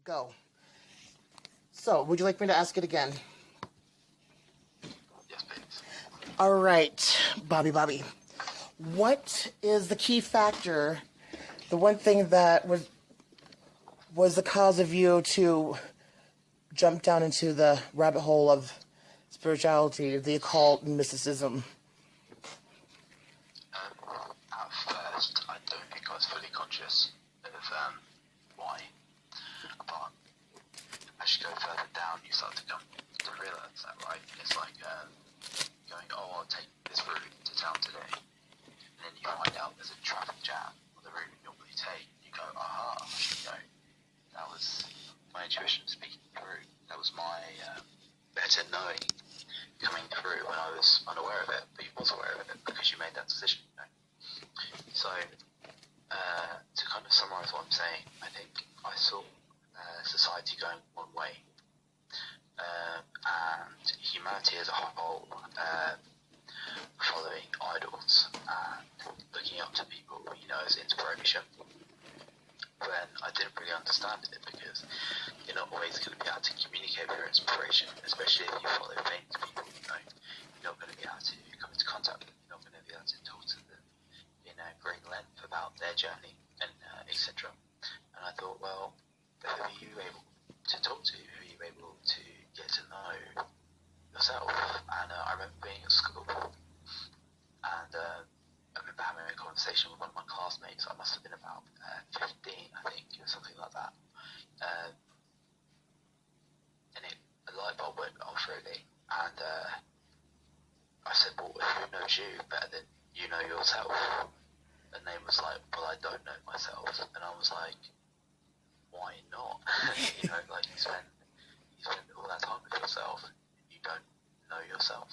go. So, would you like me to ask it again? Yes, please. All right, Bobby. What is the key factor, the one thing that was the cause of you to jump down into the rabbit hole of spirituality, the occult, and mysticism? At first, I don't think I was fully conscious of why. But as you go further down, you start to come to realise that, right? It's like going, oh, I'll take this route to town today. And then you find out there's a traffic jam on the route you normally take. You go, aha, I should go. That was my intuition speaking through. That was my better knowing coming through when I was unaware of it, but you was aware of it because you made that decision. You know? So, to kind of summarise what I'm saying, I think I saw society going one way, and humanity as a whole following idols and looking up to people, as inspiration. When I didn't really understand it, because you're not always going to be able to communicate with your inspiration, especially if you follow famous people. You're not going to be able to come into contact with them. You're not going to be able to talk to them in great length about their journey and etc. And I thought, well, who are you able to talk to? Who are you able to get to know yourself? And I remember being at school, and I remember having a conversation with one of my classmates. I must have been about 15, I think, or something like that. And a light bulb went off, really. And I said, well, who knows you better than you know yourself? And they was like, well, I don't know myself. And I was like, why not? You spend all that time with yourself, you don't know yourself.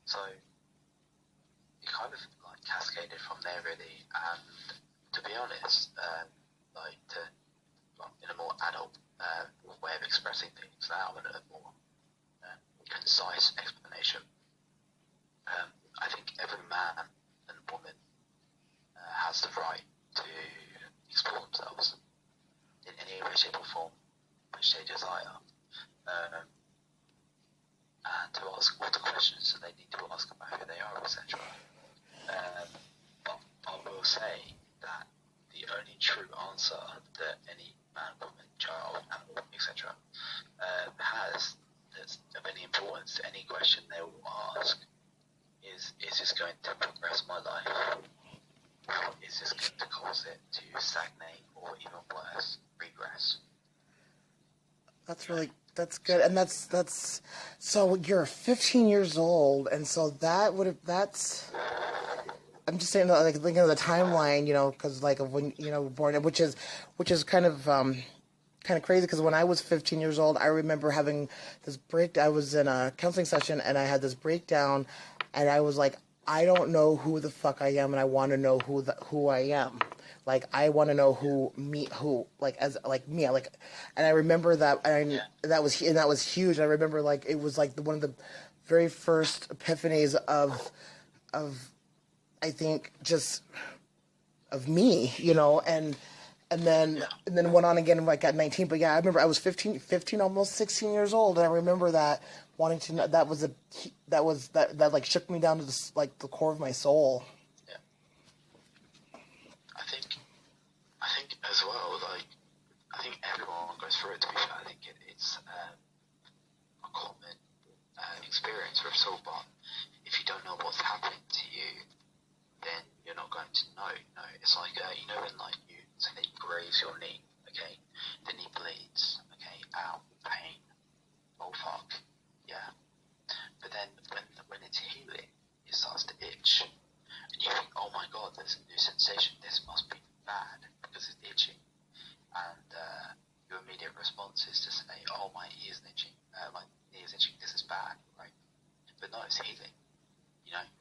So it kind of cascaded from there, really. And to be honest, in a more adult way of expressing things now, in a more concise explanation, I think every man and woman has the right to explore themselves in any way, shape or form which they desire, and to ask all the questions that they need to ask about who they are, etc. But I will say that the only true answer that any man, woman, child, animal, etc. Has that's of any importance to any question they will ask is this going to progress my life? Or is this going to cause it to stagnate or even worse, regress? That's good. And that's, so you're 15 years old, and so that's, I'm just saying, thinking of the timeline, because of when, born, which is kind of crazy, because when I was 15 years old, I remember having this I was in a counseling session, and I had this breakdown, and I was like, I don't know who the fuck I am, and I want to know who I am. I want to know me, and I remember that, and that was huge. I remember, it was one of the very first epiphanies of I think just of me, and then went on again at 19. But yeah, I remember I was 15, almost 16 years old, and I remember that wanting to know, that shook me down to the core of my soul. Yeah. I think as well, I think everyone goes through it, to be fair. I think it's a common experience for us all, but if you don't know what's happening to you, then you're not going to know. It's like, when you say that you graze your knee, okay, the knee bleeds, okay, ow, pain, oh fuck, yeah. But then when it's healing, it starts to itch, and you think, oh my god, there's a new sensation, this must be bad, because it's itching, and your immediate response is to say, oh, my knee is itching, this is bad, right? But no, it's healing,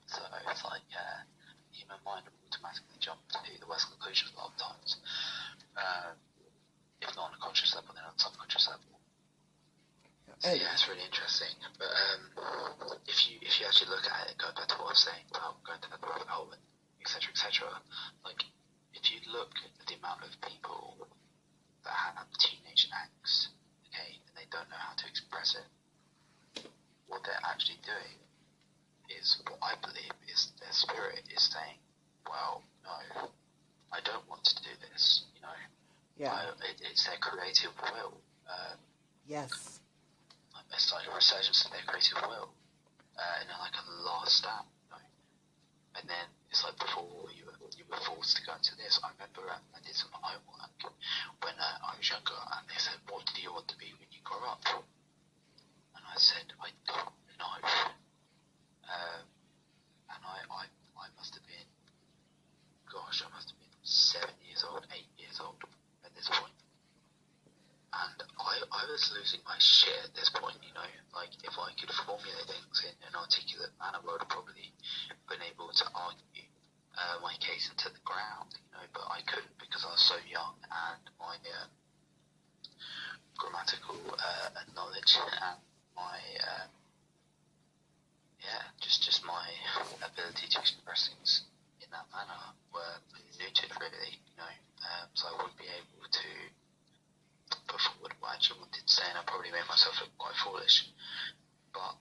so it's like, the human mind will automatically jump to the worst conclusions a lot of times, if not on a conscious level, then on a subconscious level. So yeah, it's really interesting. But if you actually look at it, going back to what I was saying about going to the rabbit hole and etc., if you look at the amount of people that have teenage angst, okay, and they don't know how to express it, what they're actually doing is, what I believe is, their spirit is saying, well, no, I don't want to do this, you know. Yeah. It's their creative will. Yes. It's like a resurgence of their creative will, and then like a last stand, you know. And then it's like before you were forced to go into this. I remember I did some homework when I was younger, and they said, "What do you want to be when you grow up?" And I said, "I don't know." And I must have been, gosh, I must have been 7 years old, 8 years old at this point. And I was losing my shit at this point, you know. Like, if I could formulate things in an articulate manner, I would have probably been able to argue my case into the ground, you know, but I couldn't because I was so young, and my grammatical knowledge and my, just my ability to express things in that manner were neutered, really, you know. So I wouldn't be able to put forward what I actually wanted to say, and I probably made myself look quite foolish. But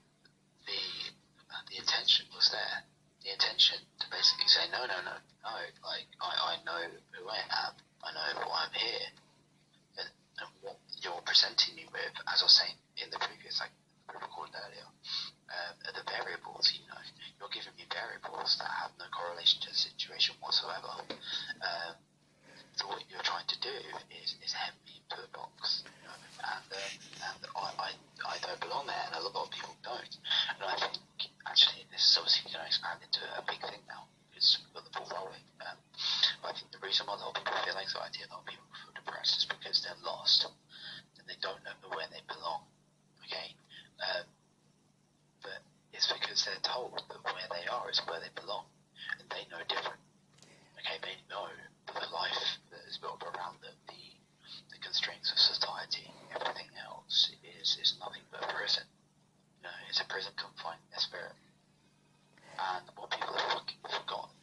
the intention was there. The intention to basically say, no, like, I know who I am, I know why I'm here, and what you're presenting me with, as I was saying in the previous, like, we recorded earlier, are the variables, you know. You're giving me variables that have no correlation to the situation whatsoever. So what you're trying to do is hem me into a box, you know, and I don't belong there, and a lot of people don't. And I think actually this is obviously going to expand into a big thing now, because we've got the ball rolling. I think the reason why a lot of people feel anxiety, a lot of people feel depressed, is because they're lost and they don't know where they belong. Okay, but it's because they're told that where they are is where they belong, and they know different. Okay, they know that the life that is built around them, the constraints of society, everything else is nothing but a prison. You know, it's a prison confining their spirit. And what people have fucking forgotten,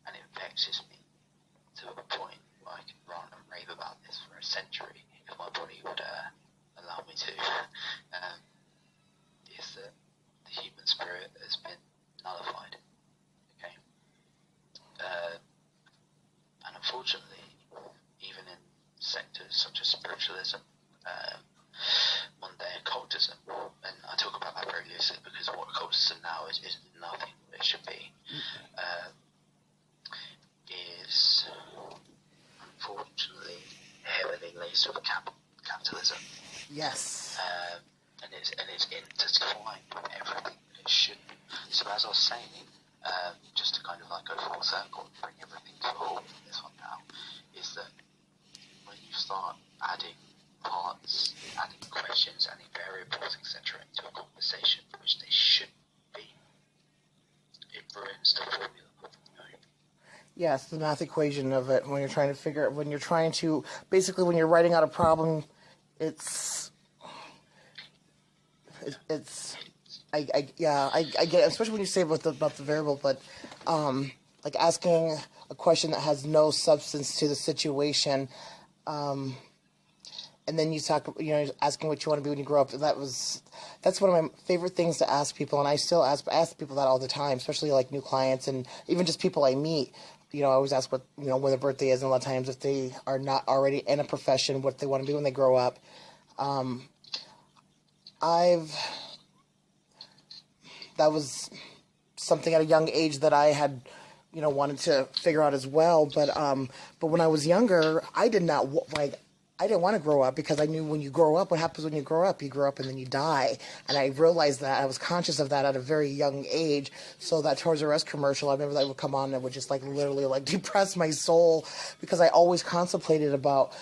and it vexes me to a point where I can rant and rave about this for a century, if my body would allow me to, is that the human spirit has been nullified. Okay? And unfortunately, even in sectors such as spiritualism, mundane occultism, and I talk about that very loosely because what occultism now is nothing that it should be, is unfortunately heavily laced with capitalism. Yes. And it's intertwined with everything that it shouldn't. So as I was saying, just to kind of like go full circle and bring everything to a halt in this one now, is that when you start adding parts, adding questions, adding variables, etc. into a conversation, which they shouldn't be, it ruins the formula. You know? Yes, the math equation of it, when you're trying to figure when you're trying to, basically when you're writing out a problem, I get it, especially when you say about the variable, but like asking a question that has no substance to the situation, and then you talk, asking what you want to be when you grow up. That's one of my favorite things to ask people, and I still ask people that all the time, especially like new clients and even just people I meet. I always ask what when their birthday is, and a lot of times if they are not already in a profession, what they want to be when they grow up. That was something at a young age that I had, wanted to figure out as well. But when I was younger, I didn't want to grow up, because I knew when you grow up, what happens when you grow up? You grow up and then you die. And I realized that. I was conscious of that at a very young age. So that Toys R Us commercial, I remember that would come on and would just literally depress my soul, because I always contemplated about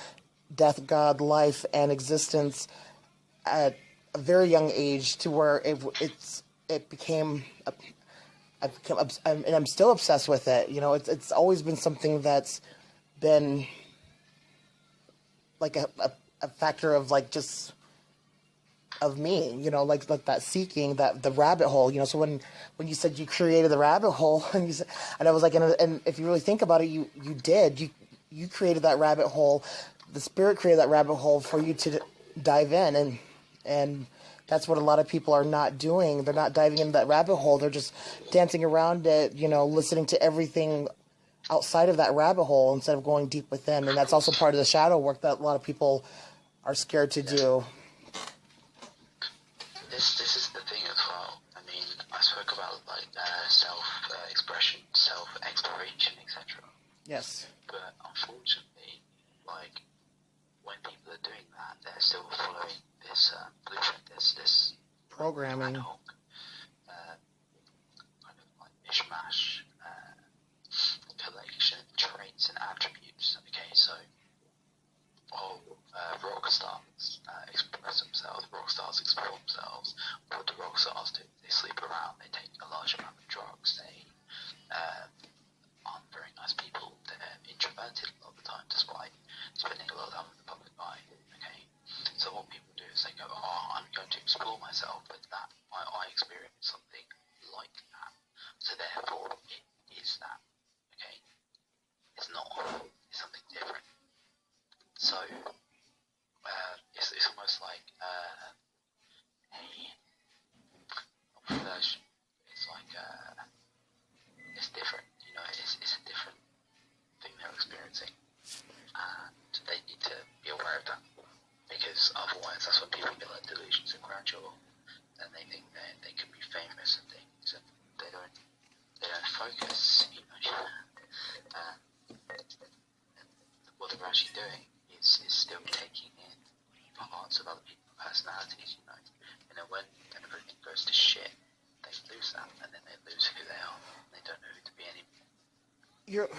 death, God, life, and existence at a very young age, to where it became, and I'm still obsessed with it. It's always been something that's been like a factor of just of me, like that seeking, that the rabbit hole, So when you said you created the rabbit hole, and I was like, and if you really think about it, you created that rabbit hole the spirit created that rabbit hole for you to dive in, and that's what a lot of people are not doing. They're not diving into that rabbit hole. They're just dancing around it, listening to everything outside of that rabbit hole instead of going deep within. And that's also part of the shadow work that a lot of people are scared to do. This is the thing as well. I mean, I spoke about like self-expression, self-exploration, etc. Yes. But unfortunately, like when people are doing that, they're still following this blueprint, this programming, ad hoc, kind of like mishmash collection traits and attributes. Okay, so rock stars express themselves, rock stars explore themselves. What do rock stars do? They sleep around, they take a large amount of drugs, they aren't very nice people, they're introverted a lot of the time despite spending a lot of time in the public eye. Okay, so what people do is they go, I'm going to explore myself, but that I experience something like that, so therefore it is that. Okay, it's not, it's something different. So it's almost like a version. It's like it's different. It's a different thing they're experiencing, and they need to be aware of that, because otherwise that's when people get like delusions and grandeur, and they think they can be famous and things, and they don't focus. What they're actually doing is still taking in parts of other people's personalities, and then when everything goes to shit, they lose that, and then they lose who they are, and they don't know who to be anymore.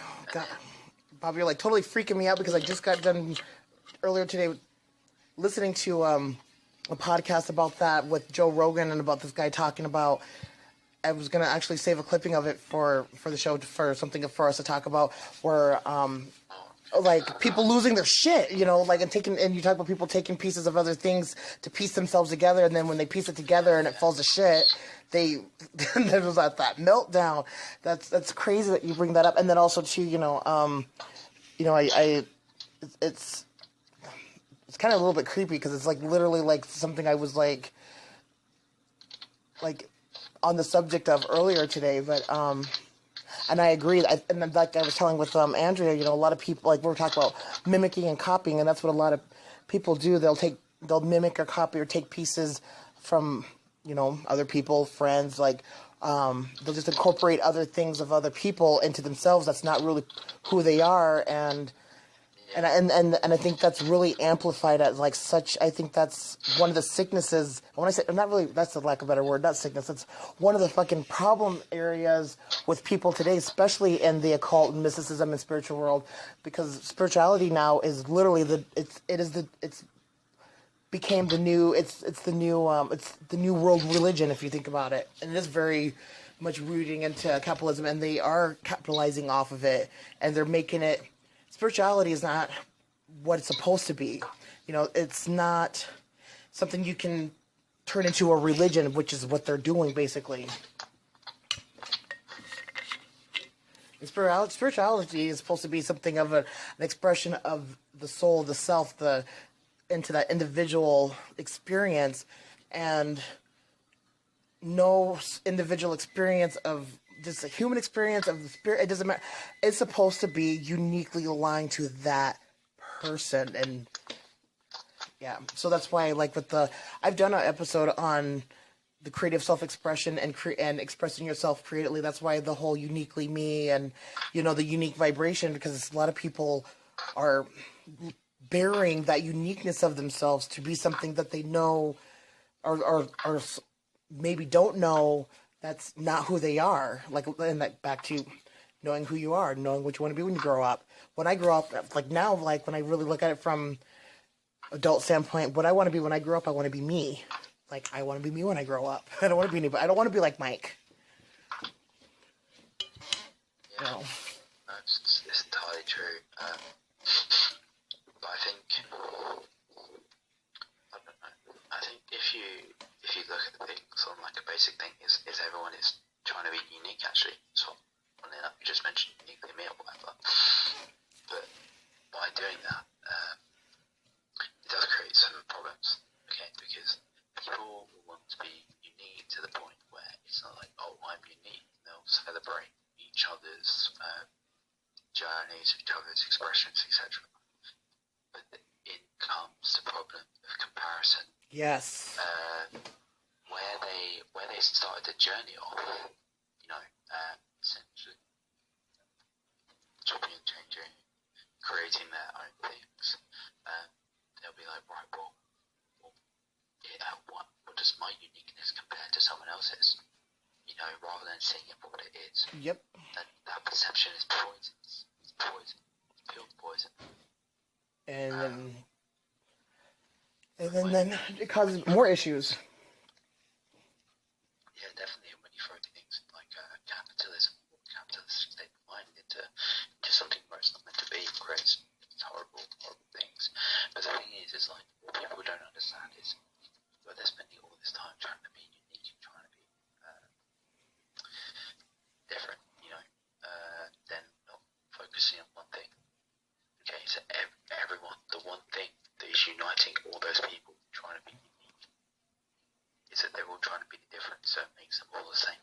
Bob, you're like totally freaking me out, because I just got done earlier today listening to a podcast about that with Joe Rogan, and about this guy talking about, I was going to actually save a clipping of it for the show, for something for us to talk about, where like people losing their shit, and you talk about people taking pieces of other things to piece themselves together, and then when they piece it together and it falls to shit, there was that meltdown. That's crazy that you bring that up. And then also too, it's kind of a little bit creepy, because it's like literally like something I was like on the subject of earlier today, but and I agree. And like I was telling with Andrea, a lot of people, like we were talking about mimicking and copying, and that's what a lot of people do. They'll mimic or copy or take pieces from, other people, friends, like they'll just incorporate other things of other people into themselves. That's not really who they are, and I think that's really amplified as like such. I think that's one of the sicknesses. When I say, not really, that's the lack of a better word, not sickness. It's one of the fucking problem areas with people today, especially in the occult and mysticism and spiritual world, because spirituality now is literally it's became the new the new world religion, if you think about it, and it is very much rooting into capitalism, and they are capitalizing off of it, and they're making it. Spirituality is not what it's supposed to be. It's not something you can turn into a religion, which is what they're doing, basically. And spirituality is supposed to be something of an expression of the soul, the self, into that individual experience, and no individual experience of just a human experience of the spirit. It doesn't matter. It's supposed to be uniquely aligned to that person, and yeah. So that's why, like I've done an episode on the creative self-expression and expressing yourself creatively. That's why the whole uniquely me and the unique vibration, because a lot of people are bearing that uniqueness of themselves to be something that they know or maybe don't know. That's not who they are. And back to knowing who you are, knowing what you want to be when you grow up. When I grow up, when I really look at it from adult standpoint, what I want to be when I grow up, I want to be me. I want to be me when I grow up. I don't want to be anybody. I don't want to be like Mike. Yeah, it's entirely true. But I think if you look at the things on like a basic thing, is everyone is trying to be unique actually. So funny enough, you just mentioned uniquely me or whatever. But by doing that, all want to be unique to the point where it's not like, oh, I'm unique. They'll celebrate each other's journeys, each other's expressions, etc. But in comes the problem of comparison. Yes. Where they started the journey off, essentially chopping and changing, creating their own things. They'll be like, right, well what does my uniqueness compare to someone else's? Rather than seeing it for what it is. Yep. That perception is poison. It's poison. It's pure poison. And then it causes more issues. Yeah, definitely. When you throw things like capitalism, capitalist state of mind into something where it's not meant to be, it creates horrible things. But the thing is like, what people don't understand is where they're spending all this time trying to be unique and trying to be different, then not focusing on one thing. Okay, so everyone, the one thing that is uniting all those people trying to be unique is that they're all trying to be different, so it makes them all the same.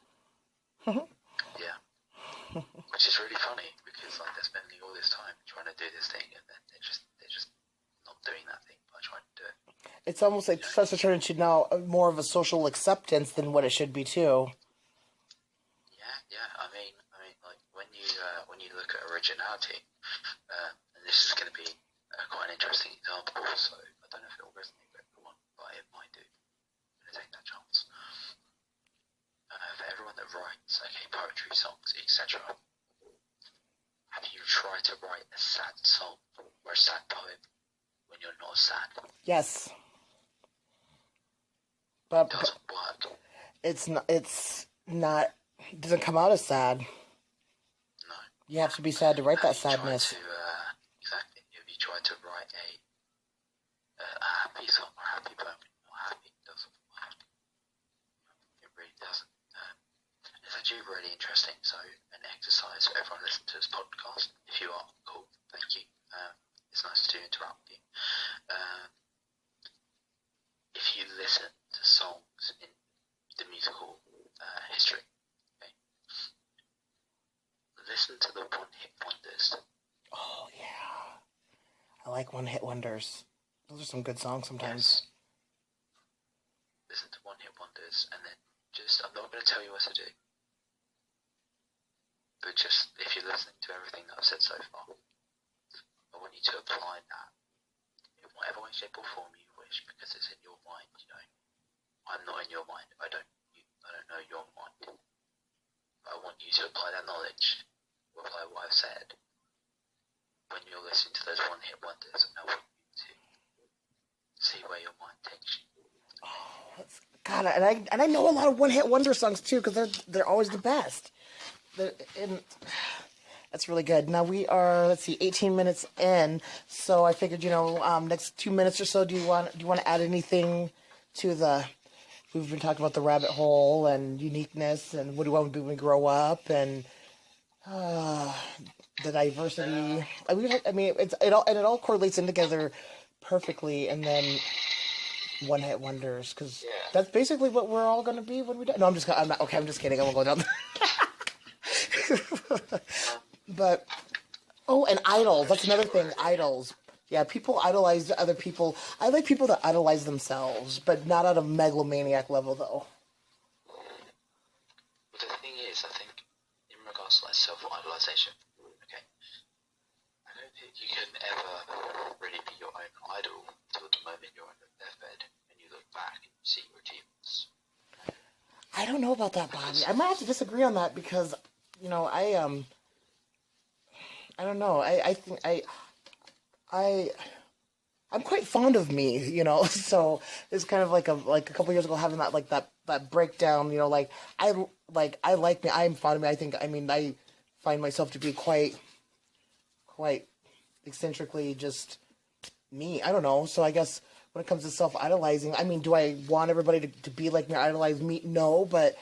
Yeah. Which is really funny because like they're spending all this time trying to do this thing and then they're just not doing that thing by trying to do it. It's almost like it starts to turn into now more of a social acceptance than what it should be too. Yeah. I mean, like when you look at originality, and this is going to be quite an interesting example. So I don't know if it will resonate with everyone, but it might do. I'm going to take that chance. For everyone that writes, poetry, songs, etc. Have you tried to write a sad song or a sad poem when you're not sad? Yes. But it doesn't work. It's not. It doesn't come out as sad. No. You have to be sad to write that sadness. Exactly. Have you tried to write a happy song or a happy poem when you're not happy? It doesn't work. It really doesn't. It's actually really interesting. So, an exercise for everyone listening to this podcast. If you are, cool. Thank you. It's nice to interact with you. If you listen to songs in the musical history, okay, listen to the one-hit wonders. Oh yeah, I like one-hit wonders. Those are some good songs sometimes. Yes. Listen to one-hit wonders, and then I'm not going to tell you what to do, but just if you're listening to everything that I've said so far, I want you to apply that in whatever way, shape, or form you wish, because it's in your mind. I'm not in your mind. I don't know your mind. But I want you to apply that knowledge, apply what I've said. When you're listening to those one-hit wonders, I want you to see where your mind takes you. Oh, God, and I know a lot of one-hit wonder songs too, because they're always the best. That's really good. Now we are, 18 minutes in, so I figured, next 2 minutes or so, do you want to add anything to we've been talking about the rabbit hole and uniqueness and what do we want to be when we grow up and the diversity. It all correlates in together perfectly, and then one-hit wonders, because that's basically what we're all going to be when we die. No, I'm just kidding. I won't go down there. But, and idols. That's another thing, idols. Yeah, people idolize other people. I like people that idolize themselves, but not at a megalomaniac level, though. But the thing is, I think, in regards to self-idolization, okay, I don't think you can ever really be your own idol until the moment you're on your deathbed and you look back and you see your achievements. I don't know about that, Bobby. I might have to disagree on that because, I don't know. I think I'm quite fond of me, So it's kind of like a couple years ago having that breakdown, I like me. I'm fond of me. I find myself to be quite eccentrically just me. I don't know. So I guess when it comes to self-idolizing, do I want everybody to be like me, idolize me? No, but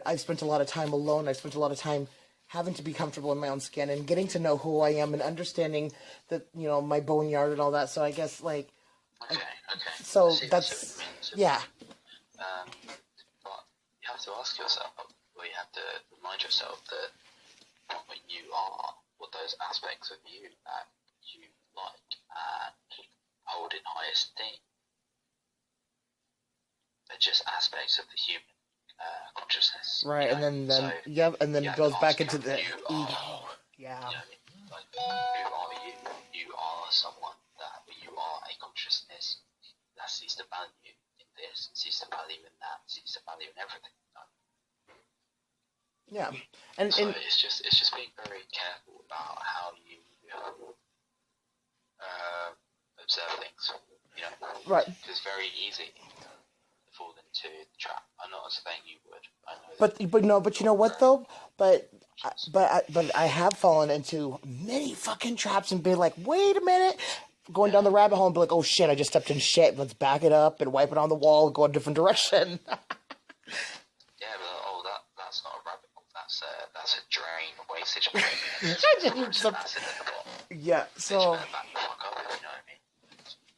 I've spent a lot of time alone. I spent a lot of time having to be comfortable in my own skin and getting to know who I am and understanding that, my boneyard and all that. So I guess, Okay. so that's, yeah. But you have to ask yourself, or you have to remind yourself that what you are, what those aspects of you that you like and hold in high esteem, are just aspects of the human consciousness. Right, and then so and then it goes back into the ego. Yeah. You know what I mean? Like, who are you? You are someone that, you are a consciousness that sees the value in this, sees the value in that, sees the value in everything. Yeah, and it's just being very careful about how you observe things. You know, right. It's very easy to fall into the trap. I'm not saying you would. I know But you know what though? But I have fallen into many fucking traps and been like, wait a minute, going down the rabbit hole and be like, oh shit, I just stepped in shit. Let's back it up and wipe it on the wall and go a different direction. Yeah, but that's not a rabbit hole. That's a drain, a wastage point. Yeah, so.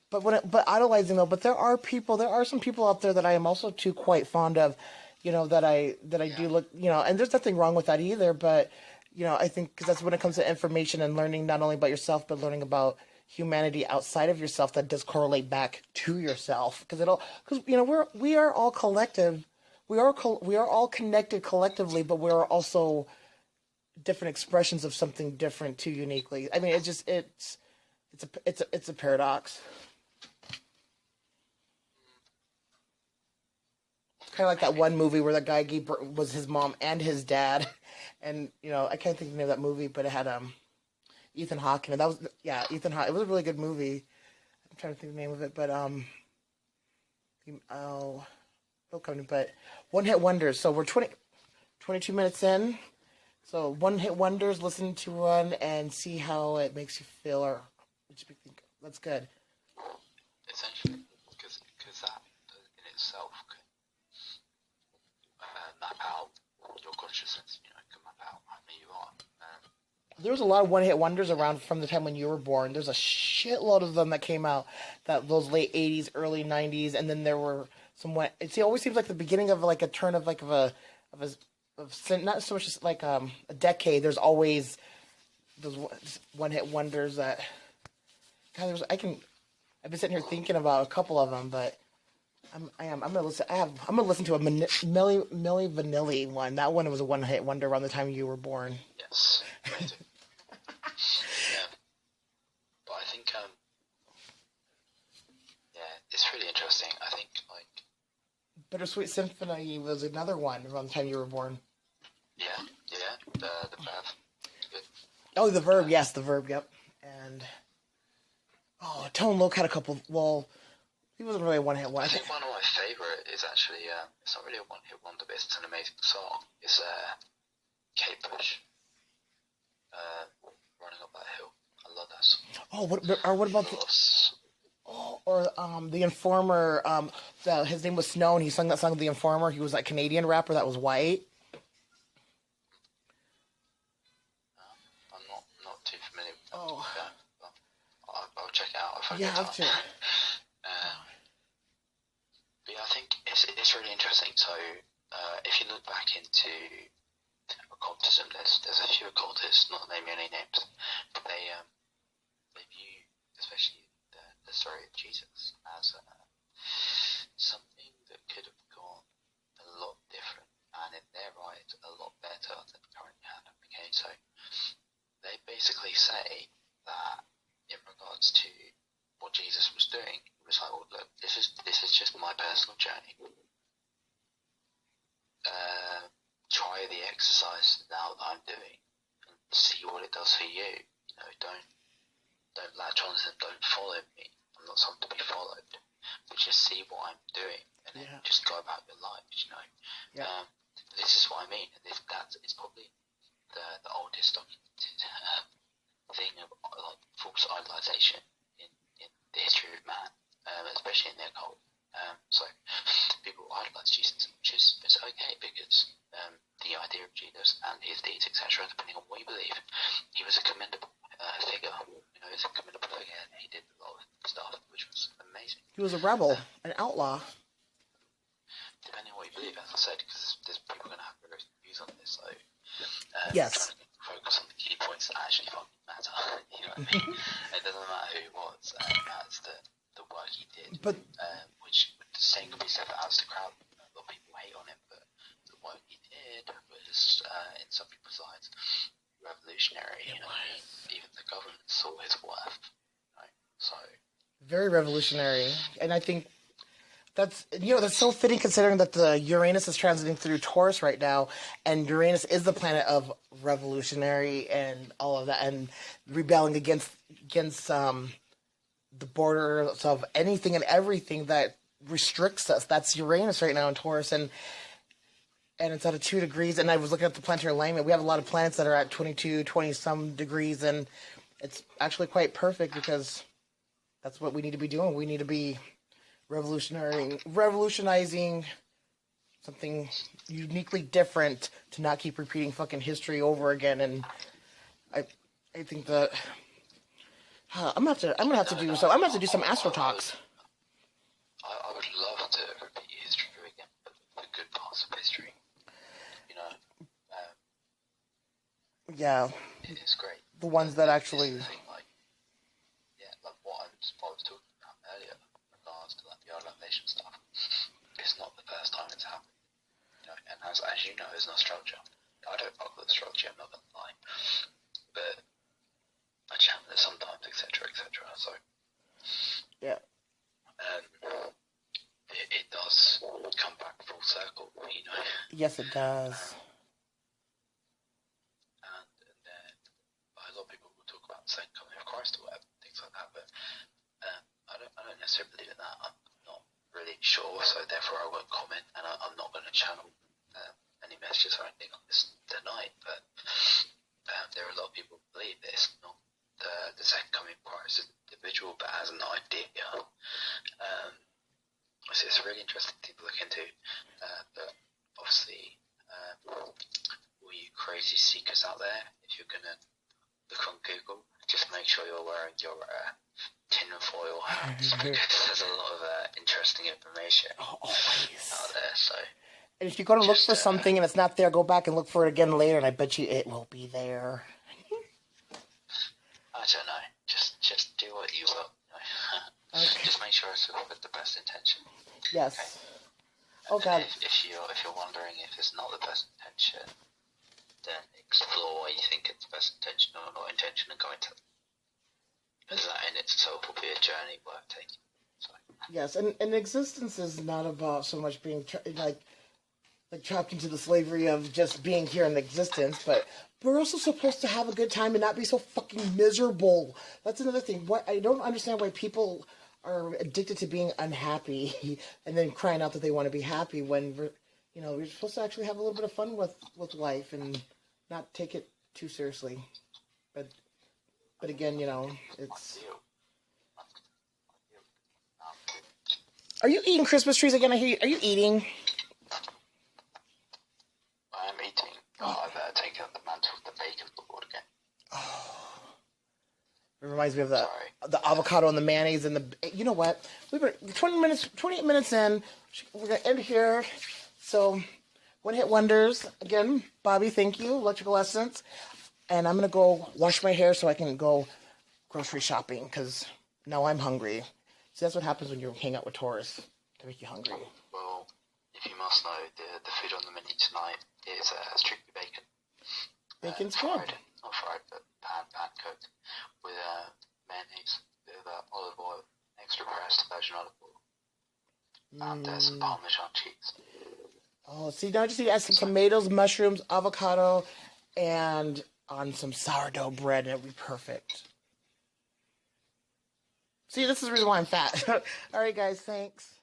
But idolizing though, but there are some people out there that I am also too quite fond of, you know, that I do look, you know, and there's nothing wrong with that either. But, you know, I think because that's when it comes to information and learning not only about yourself but learning about humanity outside of yourself, that does correlate back to yourself, because you know we are all collective. We are all connected collectively, but we are also different expressions of something different too uniquely. I mean, it's a paradox. Kind of like that one movie where that guy was his mom and his dad, and you know I can't think of the name of that movie, but it had Ethan Hawke, and that was Ethan Hawke. It was a really good movie. I'm trying to think of the name of it, but but one hit wonders. So we're 22 minutes in. So one hit wonders. Listen to one and see how it makes you feel, or what you think. That's good. Essentially, because that in itself can map out your consciousness. You know, can map out who you are. There was a lot of one-hit wonders around from the time when you were born. There's a shitload of them that came out, those late 80s, early 90s, and then there were some. It always seems like the beginning of like a turn of not so much as like a decade. There's always those one-hit wonders that. God, I've been sitting here thinking about a couple of them, but I'm gonna listen. I'm gonna listen to a Milli Vanilli one. That one was a one-hit wonder around the time you were born. Yes. Yeah. But I think it's really interesting. I think like Bittersweet Symphony was another one around the time you were born. Yeah. The verb. Good. Oh, the verb. Yes, the verb. Yep. And Tone Loc had a couple. Well, he wasn't really a one-hit wonder. I think one of my favorite is actually it's not really a one-hit wonder, but it's an amazing song. It's Kate Bush. Running Up That Hill. I love that song. What about The Informer? His name was Snow, and he sung that song, The Informer. He was that Canadian rapper that was white. I'm not too familiar with that. I'll check it out if I get have time. to. But yeah, I think it's really interesting. So if you look back into occultism, there's a few occultists, not naming any names, but they view especially the story of Jesus as something that could have gone a lot different, and in their right a lot better than it currently had. Okay, so they basically say that in regards to what Jesus was doing, it was like, well, look, this is just my personal journey. Try the exercise now that I'm doing and see what it does for you. You know, don't latch on to them, don't follow me. I'm not someone to be followed. But just see what I'm doing and then just go about your life, you know. Yeah. This is what I mean, and it's probably the oldest documented thing of like false idolization in the history of man, especially in the occult. So people idolize Jesus, which is it's okay because the idea of Jesus and his deeds, etc., depending on what you believe, he was a commendable figure. You know, he's a commendable figure, and he did a lot of stuff which was amazing. He was a rebel, an outlaw. depending on what you believe, as I said, because there's people going to have various views on this. So Yes. trying to focus on the key points that actually fucking matter. You know what I mean? It doesn't matter who he was. It matters the work he did. But which the same could be said for Aleister Crowley. A lot of people hate on him, but the work he did was, in some people's eyes, revolutionary. You know what I mean? Even the government saw his worth. Right? So very revolutionary, and I think that's so fitting considering that the Uranus is transiting through Taurus right now, and Uranus is the planet of revolutionary and all of that, and rebelling against the borders of anything and everything that restricts us. That's Uranus right now in Taurus, and it's at 2 degrees. And I was looking at the planetary alignment. We have a lot of planets that are at 22, 20 some degrees, and it's actually quite perfect because that's what we need to be doing. We need to be revolutionizing something uniquely different to not keep repeating fucking history over again. And I think that I'm gonna have to do some astro talks. I would love to repeat history again, but the good parts of history, you know. Yeah. It's great. The ones that actually. What I was talking about earlier, in regards to the idolization stuff. It's not the first time it's happened, you know. And as you know, as an astrologer, I don't fuck with astrology. I'm not gonna lie, but I channel it sometimes, etc., etc. So yeah, it does come back full circle, you know. Yes, it does. And then a lot of people will talk about the second coming of Christ or whatever, things like that, but I don't necessarily believe in that. I'm not really sure, so therefore I won't comment, and I'm not going to channel any messages or anything on this tonight. But there are a lot of people who believe this, not the second coming of Christ as an individual, but as an idea. So it's a really interesting thing to look into. But obviously, all you crazy seekers out there, if you're going to look on Google, just make sure you're wearing your tinfoil hats, because there's a lot of interesting information out there. So, and if you go to look for something and it's not there, go back and look for it again later, and I bet you it will be there. I don't know. Just do what you will. Okay. Just make sure it's with the best intention. Yes. Okay. Oh God. If you're wondering if it's not the best intention, then explore why you think it's the best intention or not intention and go into it. Because that in itself will be a journey worth taking. So. Yes, and existence is not about so much being like trapped into the slavery of just being here in existence, but we're also supposed to have a good time and not be so fucking miserable. That's another thing. What I don't understand why people are addicted to being unhappy and then crying out that they want to be happy when we're supposed to actually have a little bit of fun with life and not take it too seriously. But again, it's. Are you eating Christmas trees again? I hear you. Are you eating? I am eating. Oh, I better take out the mantle of the bacon board again. Oh. It reminds me of the avocado and the mayonnaise and the. You know what? We were 28 minutes in. We're gonna end here. So, One Hit Wonders again. Bobby, thank you. Electrical Essence, and I'm gonna go wash my hair so I can go grocery shopping because now I'm hungry. See, that's what happens when you hang out with Taurus. They make you hungry. Well, if you must know, the food on the menu tonight is strictly bacon. Bacon's fried, good. not fried, but pan cooked with mayonnaise, with olive oil, extra pressed virgin olive oil, and some Parmesan cheese. Oh, see, now I just need to add some tomatoes, mushrooms, avocado, and on some sourdough bread, and it'll be perfect. See, this is the reason why I'm fat. All right, guys, thanks.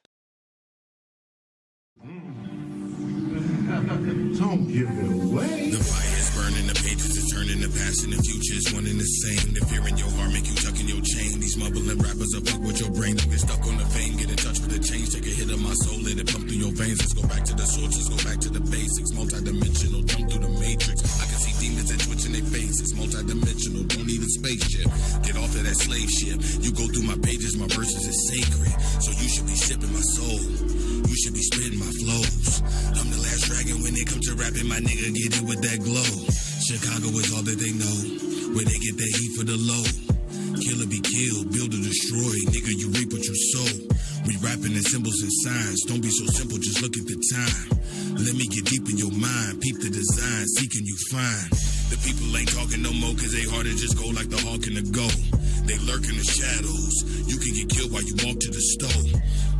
Don't give it away. The fire is burning, the pages is turning, the past and the future is one and the same. The fear in your heart make you tuck in your chain. These mumbling rappers are fuck with your brain. Don't get stuck on the fame, get in touch with the change. Take a hit of my soul, let it pump through your veins. Let's go back to the sources, go back to the basics. Multi-dimensional, jump through the matrix. I can see demons that twitch in their faces. Multi-dimensional, don't need a spaceship. Get off of that slave ship. You go through my pages, my verses is sacred. So you should be sipping my soul. You you should be spitting my flows. I'm the last dragon when it comes to rapping, my nigga, get it with that glow. Chicago is all that they know, where they get their heat for the low. Kill or be killed, build or destroy, nigga, you reap what you sow. We rapping in symbols and signs, don't be so simple, just look at the time. Let me get deep in your mind, peep the design, seeking you find. The people ain't talking no more, cause they hard to just go like the hawk and the goat. They lurk in the shadows, you can get killed while you walk to the stove.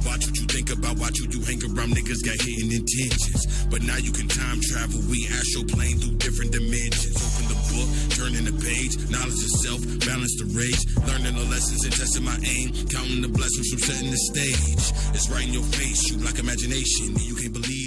Watch what you think about, watch who you hang around, niggas got hidden intentions. But now you can time travel, we astral plane through different dimensions. Open the book, turning the page, knowledge of self, balance the rage. Learning the lessons and testing my aim, counting the blessings from setting the stage. It's right in your face, you like imagination, and you can't believe